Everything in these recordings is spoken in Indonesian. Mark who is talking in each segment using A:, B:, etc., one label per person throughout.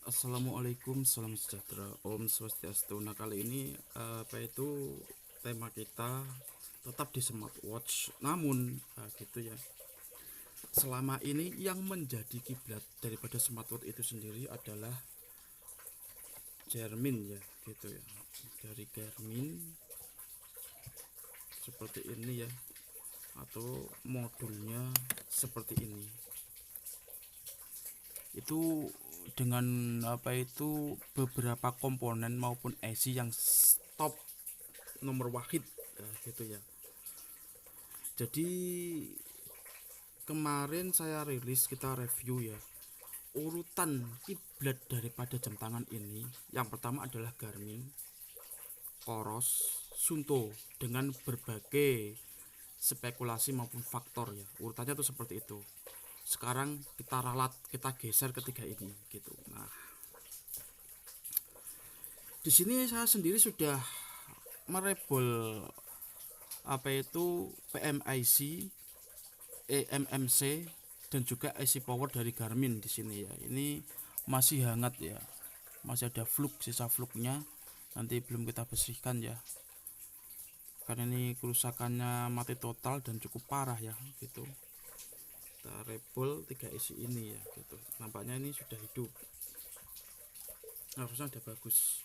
A: Assalamualaikum, salam sejahtera, Om Swastiastu. Nah, kali ini tema kita tetap di smartwatch. Namun gitu ya. Selama ini yang menjadi kiblat daripada smartwatch itu sendiri adalah Garmin ya, gitu ya. Dari Garmin seperti ini ya, atau modulnya seperti ini. Itu dengan beberapa komponen maupun IC yang top nomor wahid ya, gitu ya. Jadi kemarin saya rilis, kita review ya, urutan kiblat daripada jam tangan ini. Yang pertama adalah Garmin, Coros, Sunto, dengan berbagai spekulasi maupun faktor ya, urutannya tuh seperti itu. Sekarang kita ralat, kita geser ketiga ini gitu. Nah, di sini saya sendiri sudah merebol PMIC, EMMC, dan juga IC power dari Garmin di sini ya. Ini masih hangat ya, masih ada sisa fluknya, nanti belum kita bersihkan ya, karena ini kerusakannya mati total dan cukup parah ya gitu. Kita rebol 3 IC ini ya gitu. Nampaknya ini sudah hidup, harusnya udah bagus.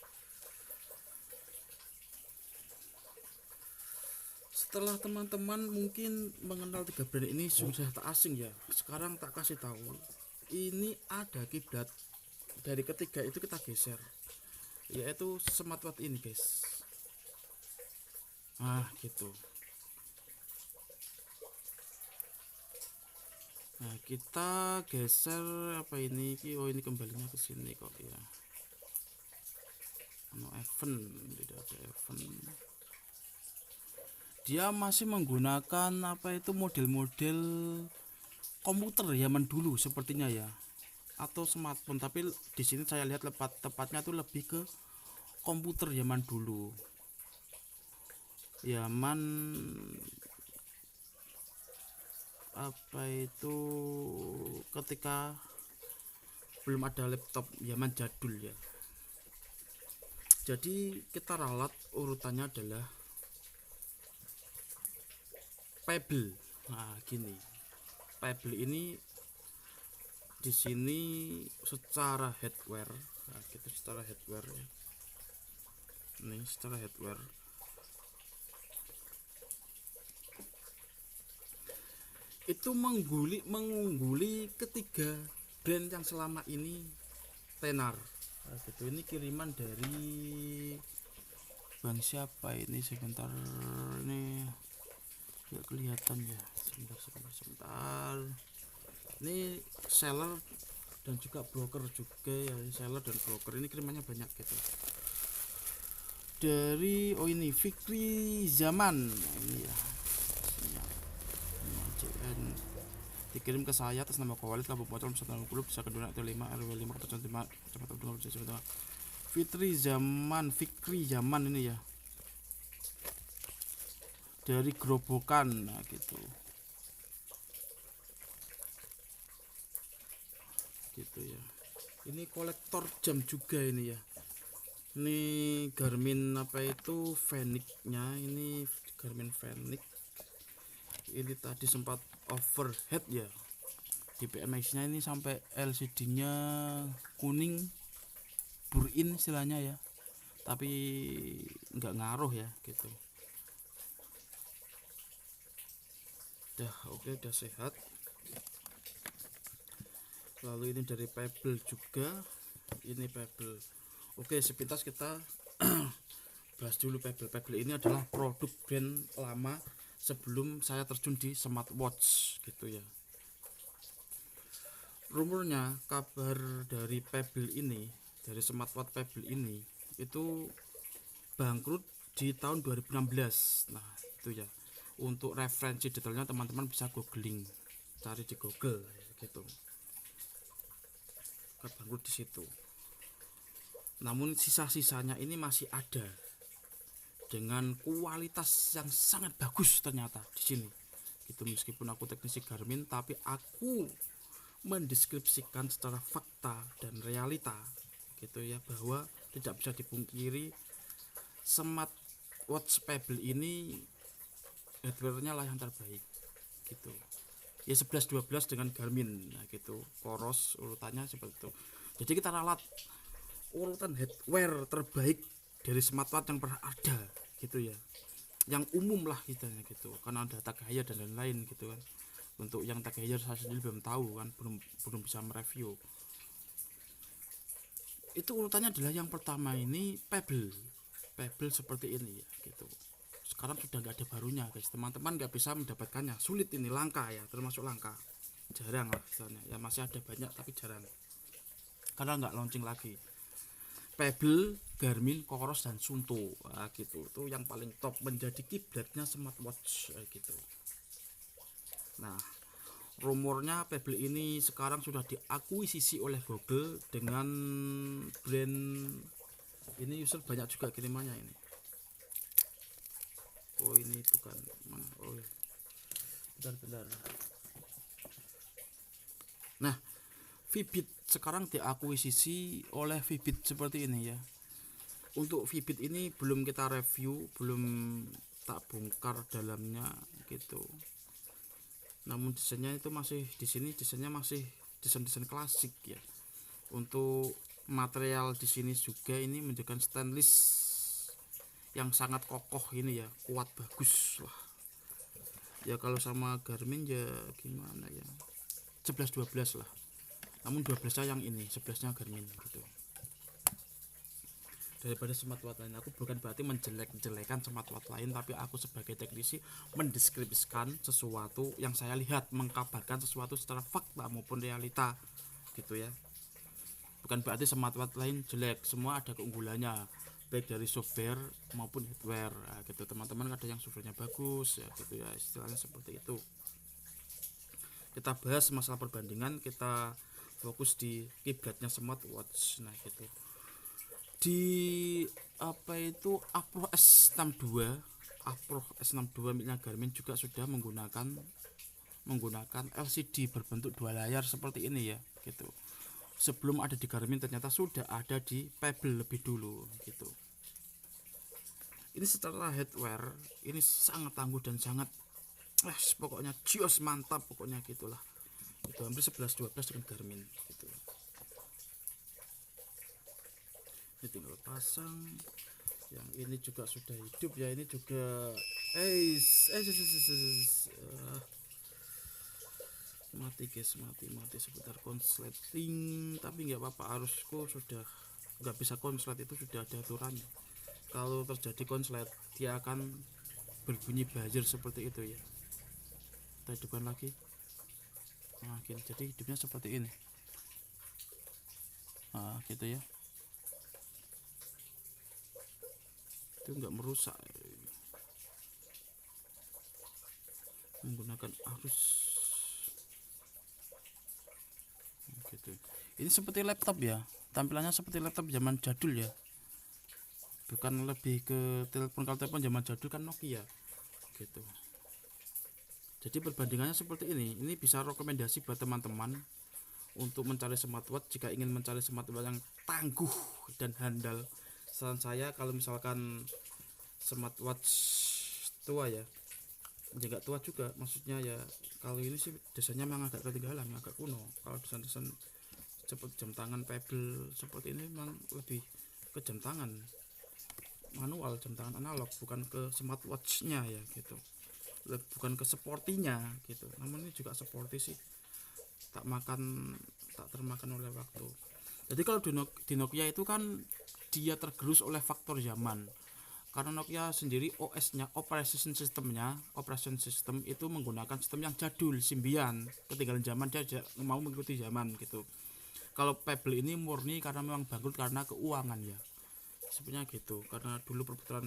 A: Setelah teman-teman mungkin mengenal 3 brand ini sudah tak asing ya, sekarang tak kasih tahu. Ini ada kiblat dari ketiga itu, kita geser, yaitu smartwatch ini guys. Gitu. Nah, kita geser ini kembalinya ke sini kok ya. Event, tidak ada event. Dia masih menggunakan model-model komputer zaman dulu sepertinya ya, atau smartphone, tapi di sini saya lihat tepatnya tuh lebih ke komputer zaman dulu, zaman ketika belum ada laptop, zaman jadul ya. Jadi kita ralat, urutannya adalah Pebble. Nah, gini. Pebble ini di sini secara hardware, secara hardware ya. Ini secara hardware. Itu mengungguli ketiga brand yang selama ini tenar. Gitu. Ini kiriman dari bang siapa ini, sebentar, ini nggak kelihatan ya, sebentar. Ini seller dan juga broker juga ya, seller dan broker ini kirimannya banyak gitu. Dari ini Fikri Zaman ini ya, dikirim ke saya atas nama Kowalid Labu Pocong Nusantara Group, bisa kedua atau 5 RW 5 5 Kecamatan Fikri Zaman ini ya, dari Gerobokan. Nah, gitu ya. Ini kolektor jam juga ini ya. Ini Garmin Fenix-nya, ini Garmin Fenix. Ini tadi sempat overhead ya. Di PMX-nya ini sampai LCD-nya kuning, burin istilahnya ya. Tapi nggak ngaruh ya gitu. Oke, udah sehat. Lalu ini dari Pebble juga, ini Pebble. Oke, sepintas kita bahas dulu Pebble. Pebble ini adalah produk brand lama sebelum saya terjun di smartwatch gitu ya. Rumornya kabar dari Pebble ini, dari smartwatch Pebble ini itu bangkrut di tahun 2016. Nah, itu ya. Untuk referensi detailnya teman-teman bisa googling, cari di Google gitu. Bangkrut di situ. Namun sisa-sisanya ini masih ada dengan kualitas yang sangat bagus ternyata di sini. Gitu, meskipun aku teknisi Garmin, tapi aku mendeskripsikan secara fakta dan realita gitu ya, bahwa tidak bisa dipungkiri smartwatch Pebble ini hardware-nya lah yang terbaik gitu ya. 11-12 dengan Garmin, nah gitu, poros urutannya seperti itu. Jadi kita ralat urutan hardware terbaik dari smartwatch yang pernah ada gitu ya, yang umum lah kitanya gitu, karena ada Tag Heuer dan lain-lain gitu kan. Untuk yang Tag Heuer saya sendiri belum tahu kan, belum bisa mereview. Itu urutannya adalah yang pertama ini Pebble seperti ini ya gitu. Sekarang sudah nggak ada barunya guys, teman-teman nggak bisa mendapatkannya, sulit ini, langka ya, termasuk langka, jarang lah misalnya ya, masih ada banyak tapi jarang karena nggak launching lagi. Pebble, Garmin, Coros dan Suunto, nah, gitu, itu yang paling top, menjadi kiblatnya smartwatch gitu. Nah, rumornya Pebble ini sekarang sudah diakuisisi oleh Google dengan brand ini, user banyak juga kirimannya ini. Oh ini bukan mana, oh bentar. Nah, Fitbit sekarang diakuisisi oleh Fitbit seperti ini ya. Untuk Fitbit ini belum kita review, belum tak bongkar dalamnya gitu. Namun desainnya itu masih di sini, desainnya masih desain klasik ya. Untuk material di sini juga ini menunjukkan stainless yang sangat kokoh ini ya, kuat, bagus lah. Ya kalau sama Garmin ya gimana ya, 11-12 lah. Namun 12-nya yang ini, 11-nya Garmin gitu. Daripada smartwatch lain, aku bukan berarti menjelek-jelekan smartwatch lain, tapi aku sebagai teknisi mendeskripsikan sesuatu yang saya lihat, mengkabarkan sesuatu secara fakta maupun realita gitu ya. Bukan berarti smartwatch lain jelek, semua ada keunggulannya, baik dari software maupun hardware ya, gitu. Teman-teman ada yang softwarenya bagus ya gitu ya, istilahnya seperti itu. Kita bahas masalah perbandingan, kita fokus di kiblatnya smartwatch. Nah gitu, di apa itu Apro S62 miliknya Garmin juga sudah menggunakan LCD berbentuk dua layar seperti ini ya gitu. Sebelum ada di Garmin ternyata sudah ada di Pebble lebih dulu gitu. Ini secara hardware ini sangat tangguh dan sangat pokoknya jios, mantap pokoknya gitulah. Itu hampir 11-12 dengan Garmin gitu. Ini tinggal pasang. Yang ini juga sudah hidup ya, ini juga mati guys, mati sebentar konsleting, tapi nggak apa-apa, arusku sudah nggak bisa konslet, itu sudah ada aturannya. Kalau terjadi konslet dia akan berbunyi buzzer seperti itu ya. Kita hidupkan lagi. Nah gini, jadi hidupnya seperti ini. Nah gitu ya, itu nggak merusak, menggunakan arus gitu. Ini seperti laptop ya, tampilannya seperti laptop zaman jadul ya, bukan lebih ke telepon. Kalau telepon zaman jadul kan Nokia gitu. Jadi perbandingannya seperti ini bisa rekomendasi buat teman-teman untuk mencari smartwatch. Jika ingin mencari smartwatch yang tangguh dan handal, saran saya kalau misalkan smartwatch tua ya, nggak tua juga maksudnya ya, kalau ini sih desainnya memang agak ketinggalan, agak kuno. Kalau desain seperti jam tangan Pebble seperti ini memang lebih ke jam tangan manual, jam tangan analog, bukan ke smartwatchnya ya gitu, bukan ke sportinya gitu. Namun ini juga sporty sih, tak termakan oleh waktu. Jadi kalau di Nokia itu kan dia tergerus oleh faktor zaman, karena Nokia sendiri OS-nya, operation system itu menggunakan sistem yang jadul, Symbian, ketinggalan zaman, dia mau mengikuti zaman gitu. Kalau Pebble ini murni karena memang bangkrut karena keuangan ya, sebenarnya gitu, karena dulu perputaran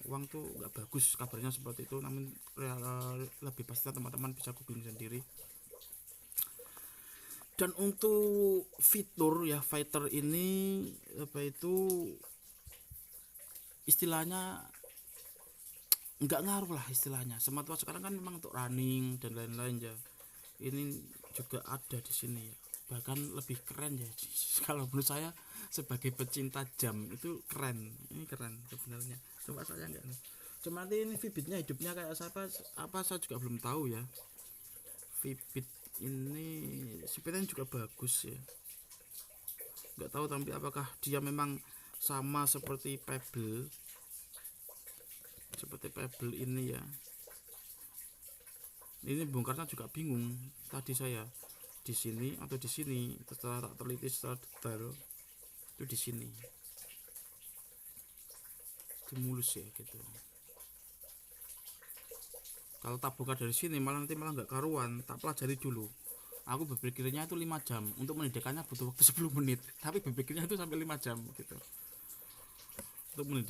A: uang tuh nggak bagus, kabarnya seperti itu. Namun lebih pasti teman-teman bisa googling sendiri. Dan untuk fitur ya, fighter ini apa itu istilahnya nggak ngaruh lah istilahnya. Smartwatch sekarang kan memang untuk running dan lain-lain ya, ini juga ada di sini ya. bahkan lebih keren ya. Kalau menurut saya sebagai pecinta jam itu keren, ini keren sebenarnya. Coba saya enggak nih, cuma nanti ini Fitbitnya hidupnya kayak apa saya juga belum tahu ya. Fitbit ini sebenarnya juga bagus ya, nggak tahu tapi apakah dia memang sama seperti Pebble ini ya. Ini bongkarnya juga bingung tadi saya, di sini atau di sini. Setelah tak teliti secara detail itu di sini, itu mulus ya gitu. Kalau tak bongkar dari sini malah nggak karuan. Tak pelajari dulu, aku berpikirnya itu 5 jam, untuk mendekannya butuh waktu 10 menit, tapi berpikirnya itu sampai 5 jam gitu. Untuk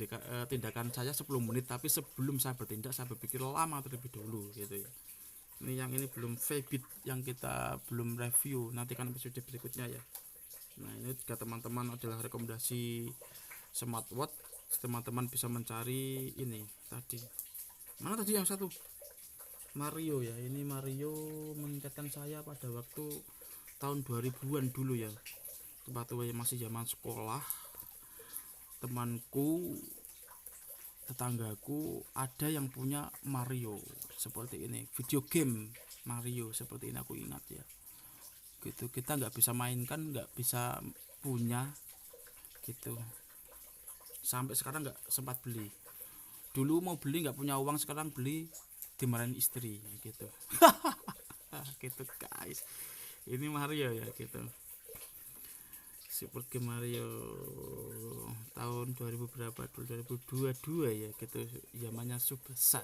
A: tindakan saya 10 menit, tapi sebelum saya bertindak saya berpikir lama terlebih dahulu gitu ya. Ini yang ini belum Fitbit yang kita belum review, nanti kan episode berikutnya ya. Nah ini juga teman-teman adalah rekomendasi smartwatch, teman-teman bisa mencari ini tadi. Mana tadi yang satu? Mario ya, ini Mario mengingatkan saya pada waktu tahun 2000-an dulu ya, waktu masih zaman sekolah. Temanku, tetanggaku ada yang punya Mario seperti ini, video game Mario seperti ini, aku ingat ya gitu. Kita nggak bisa mainkan, nggak bisa punya gitu, sampai sekarang nggak sempat beli. Dulu mau beli nggak punya uang, sekarang beli dimarahin istri gitu. Gitu guys, ini Mario ya gitu, Super Game Mario tahun 2000 berapa dulu, 2022 ya gitu, zamannya Subasa.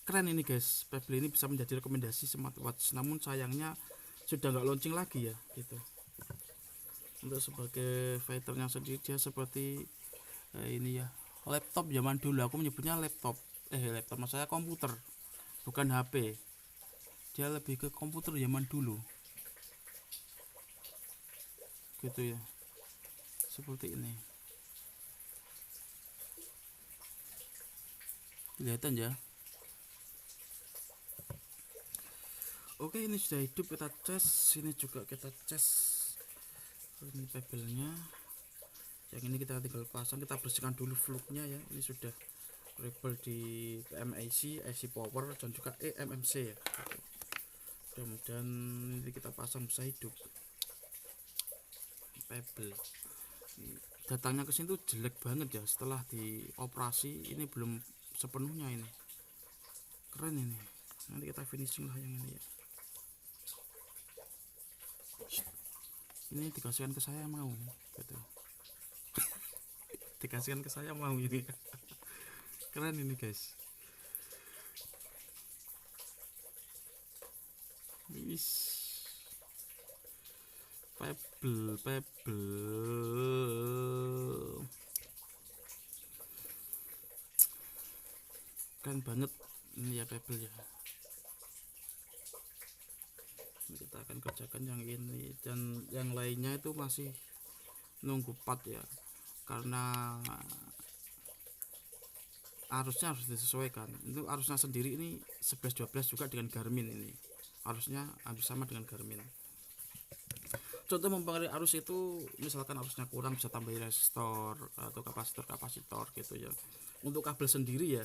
A: Keren ini guys, Pebble ini bisa menjadi rekomendasi smartwatch, namun sayangnya sudah nggak launching lagi ya gitu. Untuk sebagai fighternya sendiri dia seperti ini ya, laptop zaman dulu, aku menyebutnya laptop maksudnya komputer bukan HP. Dia lebih ke komputer zaman dulu gitu ya, seperti ini, kelihatan ya. Oke, ini sudah hidup, kita cas. Ini juga kita cas, ini Pebble-nya. Yang ini kita tinggal pasang, kita bersihkan dulu fluknya ya. Ini sudah label di PMIC, IC power dan juga eMMC ya. Mudah-mudahan ini kita pasang bisa hidup. Pebble datangnya ke sini tuh jelek banget ya, setelah dioperasi ini belum sepenuhnya ini. Keren ini, nanti kita finishing lah yang ini ya. Ini dikasihkan ke saya mau gitu. Dikasihkan ke saya mau ini. Keren ini guys. Wis Pebble keren banget ini ya Pebble ya. Kita akan kerjakan yang ini, dan yang lainnya itu masih nunggu part ya, karena arusnya harus disesuaikan. Itu arusnya sendiri ini 11-12 juga dengan Garmin, ini arusnya hampir sama dengan Garmin. Contoh mempengaruhi arus itu, misalkan arusnya kurang bisa tambahin resistor atau kapasitor gitu ya. Untuk kabel sendiri ya,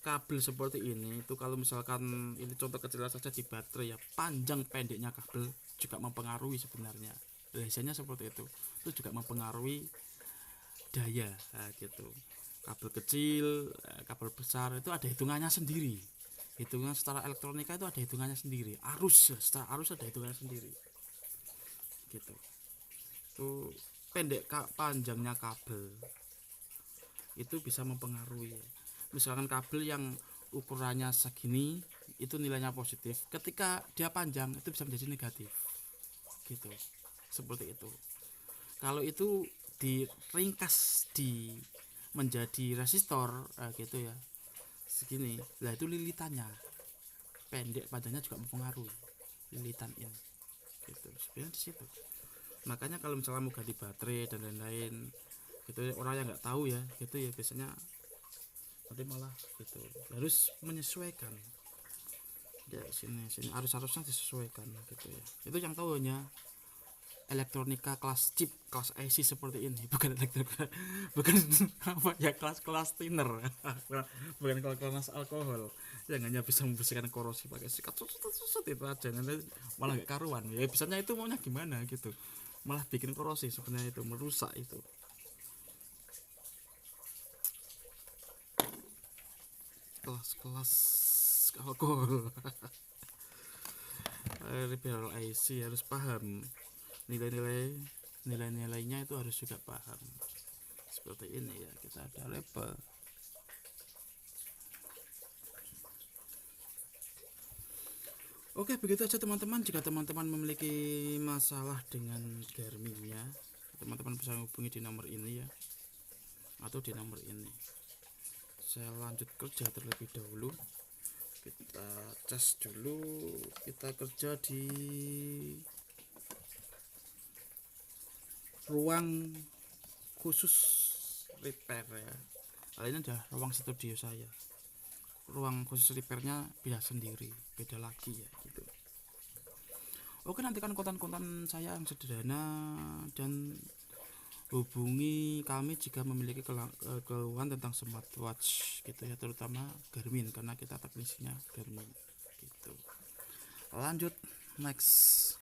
A: kabel seperti ini itu kalau misalkan ini contoh kecil saja di baterai ya, panjang pendeknya kabel juga mempengaruhi sebenarnya. Biasanya seperti itu juga mempengaruhi daya gitu. Kabel kecil, kabel besar itu ada hitungannya sendiri. Hitungan secara elektronika itu ada hitungannya sendiri. Secara arus ada hitungannya sendiri. Gitu. Itu panjangnya kabel itu bisa mempengaruhi. Misalkan kabel yang ukurannya segini itu nilainya positif, ketika dia panjang itu bisa menjadi negatif gitu, seperti itu. Kalau itu diringkas menjadi resistor gitu ya, segini lah, itu lilitannya pendek, panjangnya juga mempengaruhi lilitan ini gitu. Sebenarnya di situ, makanya kalau misalnya mau ganti baterai dan lain-lain gitu, orang yang nggak tahu ya gitu ya, biasanya nanti malah gitu harus menyesuaikan Ya sini harusnya disesuaikan gitu ya. Itu yang tahu hanya elektronika kelas chip, kelas IC seperti ini, bukan elektronika, bukan apa ya, kelas thinner, bukan kelas alkohol yang hanya bisa membersihkan korosi pakai sikat itu aja, nanti malah gak karuan ya. Biasanya itu maunya gimana gitu, malah bikin korosi sebenarnya, itu merusak itu. Kelas alkohol. Repair IC harus paham nilai-nilainya, itu harus juga paham seperti ini ya. Kita ada label. Oke, begitu aja teman-teman. Jika teman-teman memiliki masalah dengan Garminnya, teman-teman bisa hubungi di nomor ini ya, atau di nomor ini. Saya lanjut kerja terlebih dahulu. Kita cas dulu, kita kerja di ruang khusus repair ya. Kali ini ada ruang studio saya. Ruang khusus repairnya beda sendiri, beda lagi ya gitu. Oke, nantikan konten-konten saya yang sederhana, dan hubungi kami jika memiliki keluhan tentang smartwatch gitu ya, terutama Garmin karena kita teknisinya Garmin gitu. Lanjut next.